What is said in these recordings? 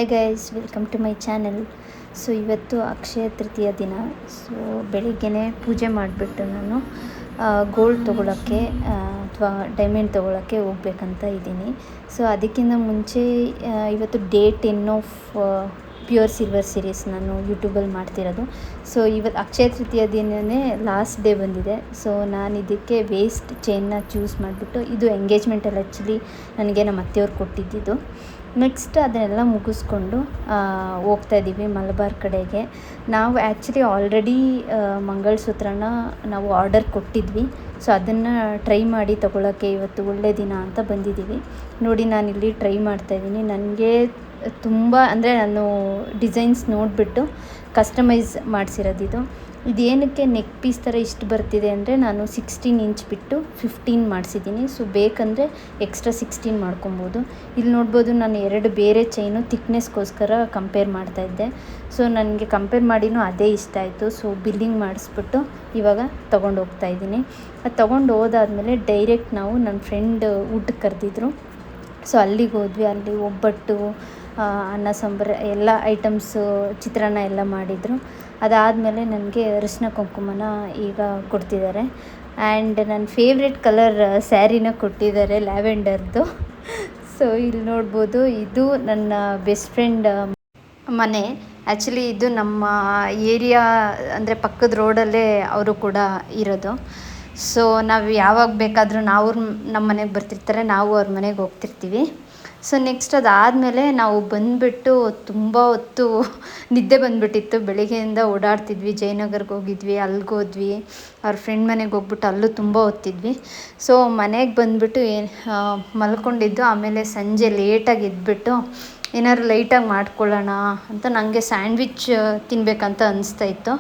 Hi guys, welcome to my channel. So ಇವತ್ತು ಅಕ್ಷಯ ತೃತೀಯ ದಿನ. ಸೊ ಬೆಳಿಗ್ಗೆನೇ ಪೂಜೆ ಮಾಡಿಬಿಟ್ಟು ನಾನು ಗೋಲ್ಡ್ ತೊಗೊಳಕ್ಕೆ ಅಥವಾ ಡೈಮಂಡ್ ತೊಗೊಳಕ್ಕೆ ಹೋಗ್ಬೇಕಂತ ಇದ್ದೀನಿ. ಸೊ ಅದಕ್ಕಿಂತ ಮುಂಚೆ ಇವತ್ತು day 10 of pure silver series ನಾನು ಯೂಟ್ಯೂಬಲ್ಲಿ ಮಾಡ್ತಿರೋದು. ಸೊ ಇವತ್ತು ಅಕ್ಷಯ ತೃತೀಯ ದಿನವೇ ಲಾಸ್ಟ್ ಡೇ ಬಂದಿದೆ. ಸೊ ನಾನು ಇದಕ್ಕೆ ವೇಸ್ಟ್ ಚೈನ್ನ ಚೂಸ್ ಮಾಡಿಬಿಟ್ಟು, ಇದು ಎಂಗೇಜ್ಮೆಂಟಲ್ಲಿ ಆ್ಯಕ್ಚುಲಿ ನನಗೆ ನಮ್ಮ ಅತ್ತೆಯವ್ರು ಕೊಟ್ಟಿದ್ದಿದ್ದು. ನೆಕ್ಸ್ಟ್ ಅದನ್ನೆಲ್ಲ ಮುಗಿಸ್ಕೊಂಡು ಹೋಗ್ತಾಯಿದ್ದೀವಿ ಮಲಬಾರ್ ಕಡೆಗೆ. ನಾವು ಆ್ಯಕ್ಚುಲಿ ಆಲ್ರೆಡಿ ಮಂಗಳಸೂತ್ರನ ನಾವು ಆರ್ಡರ್ ಕೊಟ್ಟಿದ್ವಿ. ಸೊ ಅದನ್ನು ಟ್ರೈ ಮಾಡಿ ತೊಗೊಳಕ್ಕೆ ಇವತ್ತು ಒಳ್ಳೆಯ ದಿನ ಅಂತ ಬಂದಿದ್ದೀವಿ. ನೋಡಿ, ನಾನಿಲ್ಲಿ ಟ್ರೈ ಮಾಡ್ತಾಯಿದ್ದೀನಿ. ನನಗೆ ತುಂಬ ಅಂದರೆ ನಾನು ಡಿಸೈನ್ಸ್ ನೋಡಿಬಿಟ್ಟು ಕಸ್ಟಮೈಸ್ ಮಾಡಿಸಿರೋದಿದು. ಇದೇನಕ್ಕೆ ನೆಕ್ ಪೀಸ್ ಥರ ಇಷ್ಟು ಬರ್ತಿದೆ ಅಂದರೆ, ನಾನು 16 ಇಂಚ್ ಬಿಟ್ಟು 15 ಮಾಡಿಸಿದ್ದೀನಿ. ಸೊ ಬೇಕಂದರೆ ಎಕ್ಸ್ಟ್ರಾ 16 ಮಾಡ್ಕೊಬೋದು. ಇಲ್ಲಿ ನೋಡ್ಬೋದು, ನಾನು 2 ಬೇರೆ ಚೈನು ಥಿಕ್ನೆಸ್ಗೋಸ್ಕರ ಕಂಪೇರ್ ಮಾಡ್ತಾಯಿದ್ದೆ. ಸೊ ನನಗೆ ಕಂಪೇರ್ ಮಾಡಿನೂ ಅದೇ ಇಷ್ಟ ಆಯಿತು. ಸೊ ಬಿಲ್ಲಿಂಗ್ ಮಾಡಿಸ್ಬಿಟ್ಟು ಇವಾಗ ತೊಗೊಂಡು ಹೋಗ್ತಾಯಿದ್ದೀನಿ. ಅದು ತೊಗೊಂಡು ಹೋದಾದ್ಮೇಲೆ ಡೈರೆಕ್ಟ್ ನಾವು ನನ್ನ ಫ್ರೆಂಡ್ ಊಟಕ್ಕೆ ಕರೆದಿದ್ರು. ಸೊ ಅಲ್ಲಿಗೆ ಹೋದ್ವಿ. ಅಲ್ಲಿ ಒಬ್ಬಟ್ಟು, ಅನ್ನ ಸಾಂಬಾರು ಎಲ್ಲ ಐಟಮ್ಸು, ಚಿತ್ರಾನ್ನ ಎಲ್ಲ ಮಾಡಿದರು. ಅದಾದಮೇಲೆ ನನಗೆ ಅರಿಶಿನ ಕುಂಕುಮನ ಈಗ ಕೊಡ್ತಿದ್ದಾರೆ. ಆ್ಯಂಡ್ ನನ್ನ ಫೇವ್ರೆಟ್ ಕಲರ್ ಸ್ಯಾರಿನ ಕೊಟ್ಟಿದ್ದಾರೆ, ಲ್ಯಾವೆಂಡರ್ದು. ಸೊ ಇಲ್ಲಿ ನೋಡ್ಬೋದು, ಇದು ನನ್ನ ಬೆಸ್ಟ್ ಫ್ರೆಂಡ್ ಮನೆ. ಆ್ಯಕ್ಚುಲಿ ಇದು ನಮ್ಮ ಏರಿಯಾ ಅಂದರೆ ಪಕ್ಕದ ರೋಡಲ್ಲೇ ಅವರು ಕೂಡ ಇರೋದು. ಸೊ ನಾವು ಯಾವಾಗ ಬೇಕಾದರೂ ನಾವು ನಮ್ಮ ಮನೆಗೆ ಬರ್ತಿರ್ತಾರೆ, ನಾವು ಅವ್ರ ಮನೆಗೆ ಹೋಗ್ತಿರ್ತೀವಿ. ಸೊ ನೆಕ್ಸ್ಟ್ ಅದಾದಮೇಲೆ ನಾವು ಬಂದುಬಿಟ್ಟು ತುಂಬ ಹೊತ್ತು ನಿದ್ದೆ ಬಂದುಬಿಟ್ಟಿತ್ತು. ಬೆಳಿಗ್ಗೆಯಿಂದ ಓಡಾಡ್ತಿದ್ವಿ. ಜಯನಗರ್ಗೆ ಹೋಗಿದ್ವಿ, ಅಲ್ಲಿಗೆ ಹೋದ್ವಿ. ಅವ್ರ ಫ್ರೆಂಡ್ ಮನೆಗೆ ಹೋಗ್ಬಿಟ್ಟು ಅಲ್ಲೂ ತುಂಬ ಹೊತ್ತಿದ್ವಿ. ಸೊ ಮನೆಗೆ ಬಂದುಬಿಟ್ಟು ಮಲ್ಕೊಂಡಿದ್ದು. ಆಮೇಲೆ ಸಂಜೆ ಲೇಟಾಗಿ ಎದ್ಬಿಟ್ಟು ಏನಾದ್ರು ಲೈಟಾಗಿ ಮಾಡ್ಕೊಳ್ಳೋಣ ಅಂತ ನನಗೆ ಸ್ಯಾಂಡ್ವಿಚ್ ತಿನ್ನಬೇಕಂತ ಅನಿಸ್ತಾಯಿತ್ತು.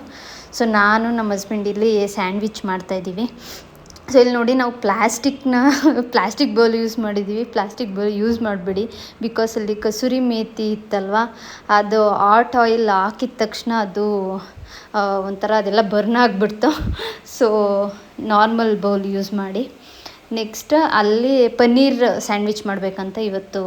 ಸೊ ನಾನು ನಮ್ಮ ಹಸ್ಬೆಂಡ್ ಇಲ್ಲಿ ಸ್ಯಾಂಡ್ವಿಚ್ ಮಾಡ್ತಾಯಿದ್ದೀವಿ. ಸೊ ಇಲ್ಲಿ ನೋಡಿ, ನಾವು ಪ್ಲಾಸ್ಟಿಕ್ ಬೌಲ್ ಯೂಸ್ ಮಾಡಿದ್ದೀವಿ. ಪ್ಲಾಸ್ಟಿಕ್ ಬೌಲ್ ಯೂಸ್ ಮಾಡಬೇಡಿ, ಬಿಕಾಸ್ ಅಲ್ಲಿ ಕಸೂರಿ ಮೇಥಿ ಇತ್ತಲ್ವ, ಅದು ಹಾಟ್ ಆಯಿಲ್ ಹಾಕಿದ ತಕ್ಷಣ ಅದು ಒಂಥರ ಅದೆಲ್ಲ ಬರ್ನ್ ಆಗಿಬಿಡ್ತು. ಸೊ ನಾರ್ಮಲ್ ಬೌಲ್ ಯೂಸ್ ಮಾಡಿ. ನೆಕ್ಸ್ಟ್ ಅಲ್ಲಿ ಪನ್ನೀರ್ ಸ್ಯಾಂಡ್ವಿಚ್ ಮಾಡಬೇಕಂತ ಇವತ್ತು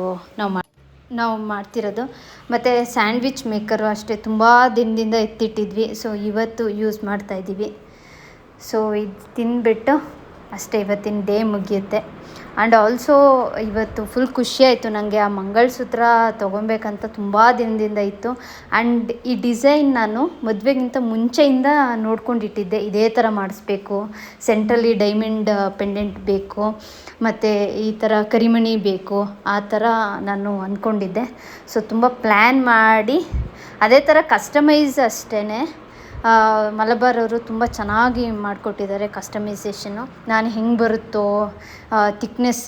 ನಾವು ಮಾಡ್ತಿರೋದು. ಮತ್ತು ಸ್ಯಾಂಡ್ವಿಚ್ ಮೇಕರು ಅಷ್ಟೇ ತುಂಬ ದಿನದಿಂದ ಎತ್ತಿಟ್ಟಿದ್ವಿ. ಸೊ ಇವತ್ತು ಯೂಸ್ ಮಾಡ್ತಾಯಿದ್ದೀವಿ. ಸೊ ಇದು ತಿಂದುಬಿಟ್ಟು ಅಷ್ಟೇ ಇವತ್ತಿನ ಡೇ ಮುಗಿಯುತ್ತೆ. ಆ್ಯಂಡ್ ಆಲ್ಸೋ ಇವತ್ತು ಫುಲ್ ಖುಷಿಯಾಯಿತು ನನಗೆ. ಆ ಮಂಗಳಸೂತ್ರ ತೊಗೊಬೇಕಂತ ತುಂಬ ದಿನದಿಂದ ಇತ್ತು. ಆ್ಯಂಡ್ ಈ ಡಿಸೈನ್ ನಾನು ಮದುವೆಗಿಂತ ಮುಂಚೆಯಿಂದ ನೋಡ್ಕೊಂಡಿಟ್ಟಿದ್ದೆ. ಇದೇ ಥರ ಮಾಡಿಸ್ಬೇಕು, ಸೆಂಟ್ರಲ್ಲಿ ಡೈಮಂಡ್ ಪೆಂಡೆಂಟ್ ಬೇಕು, ಮತ್ತು ಈ ಥರ ಕರಿಮಣಿ ಬೇಕು, ಆ ಥರ ನಾನು ಅಂದ್ಕೊಂಡಿದ್ದೆ. ಸೊ ತುಂಬ ಪ್ಲ್ಯಾನ್ ಮಾಡಿ ಅದೇ ಥರ ಕಸ್ಟಮೈಸ್ ಅಷ್ಟೇ. ಮಲಬಾರ್ ಅವರು ತುಂಬ ಚೆನ್ನಾಗಿ ಮಾಡಿಕೊಟ್ಟಿದ್ದಾರೆ ಕಸ್ಟಮೈಸೇಷನ್ನು. ನಾನು ಹೆಂಗೆ ಬರುತ್ತೋ, ತಿಕ್ನೆಸ್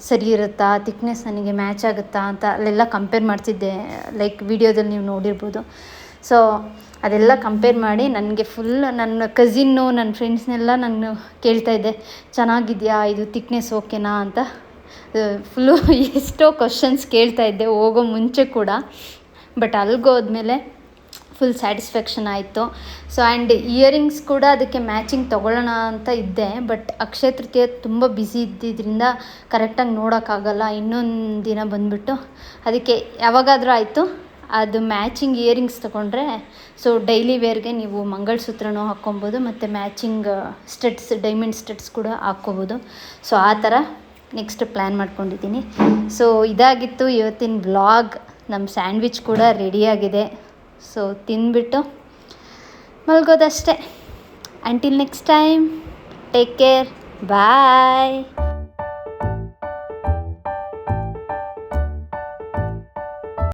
ಸರಿ ಇರುತ್ತಾ, ತಿಕ್ನೆಸ್ ನನಗೆ ಮ್ಯಾಚ್ ಆಗುತ್ತಾ ಅಂತ ಅಲ್ಲೆಲ್ಲ ಕಂಪೇರ್ ಮಾಡ್ತಿದ್ದೆ. ಲೈಕ್ ವಿಡಿಯೋದಲ್ಲಿ ನೀವು ನೋಡಿರ್ಬೋದು. ಸೊ ಅದೆಲ್ಲ ಕಂಪೇರ್ ಮಾಡಿ ನನಗೆ ಫುಲ್ ನನ್ನ ಕಸಿನ್ನು, ನನ್ನ ಫ್ರೆಂಡ್ಸ್ನೆಲ್ಲ ನಾನು ಕೇಳ್ತಾಯಿದ್ದೆ, ಚೆನ್ನಾಗಿದೆಯಾ, ಇದು ತಿಕ್ನೆಸ್ ಓಕೆನಾ ಅಂತ ಫುಲ್ಲು ಎಷ್ಟೋ ಕ್ವಶನ್ಸ್ ಕೇಳ್ತಾಯಿದ್ದೆ ಹೋಗೋ ಮುಂಚೆ ಕೂಡ. ಬಟ್ ಅಲ್ಲಿಗೋದ್ಮೇಲೆ ಫುಲ್ ಸ್ಯಾಟಿಸ್ಫ್ಯಾಕ್ಷನ್ ಆಯಿತು. ಸೊ ಆ್ಯಂಡ್ ಇಯರಿಂಗ್ಸ್ ಕೂಡ ಅದಕ್ಕೆ ಮ್ಯಾಚಿಂಗ್ ತೊಗೊಳ್ಳೋಣ ಅಂತ ಇದ್ದೆ. ಬಟ್ ಅಕ್ಷಯ ತೃತೀಯ ತುಂಬ ಬ್ಯುಸಿ ಇದ್ದಿದ್ದರಿಂದ ಕರೆಕ್ಟಾಗಿ ನೋಡೋಕ್ಕಾಗಲ್ಲ. ಇನ್ನೊಂದು ದಿನ ಬಂದುಬಿಟ್ಟು ಅದಕ್ಕೆ ಯಾವಾಗಾದರೂ ಆಯಿತು ಅದು ಮ್ಯಾಚಿಂಗ್ ಇಯರಿಂಗ್ಸ್ ತೊಗೊಂಡ್ರೆ, ಸೊ ಡೈಲಿ ವೇರ್ಗೆ ನೀವು ಮಂಗಳಸೂತ್ರನೂ ಹಾಕ್ಕೊಬೋದು ಮತ್ತು ಮ್ಯಾಚಿಂಗ್ ಸ್ಟಡ್ಸ್, ಡೈಮಂಡ್ ಸ್ಟಡ್ಸ್ ಕೂಡ ಹಾಕ್ಕೋಬೋದು. ಸೊ ಆ ಥರ ನೆಕ್ಸ್ಟ್ ಪ್ಲ್ಯಾನ್ ಮಾಡ್ಕೊಂಡಿದ್ದೀನಿ. ಸೊ ಇದಾಗಿತ್ತು ಇವತ್ತಿನ ವ್ಲಾಗ್. ನಮ್ಮ ಸ್ಯಾಂಡ್ವಿಚ್ ಕೂಡ ರೆಡಿಯಾಗಿದೆ. ಸೊ ತಿಂದ್ಬಿಟ್ಟು ಮಲ್ಗೋದಷ್ಟೇ. Until next time, take care, ಬಾಯ್.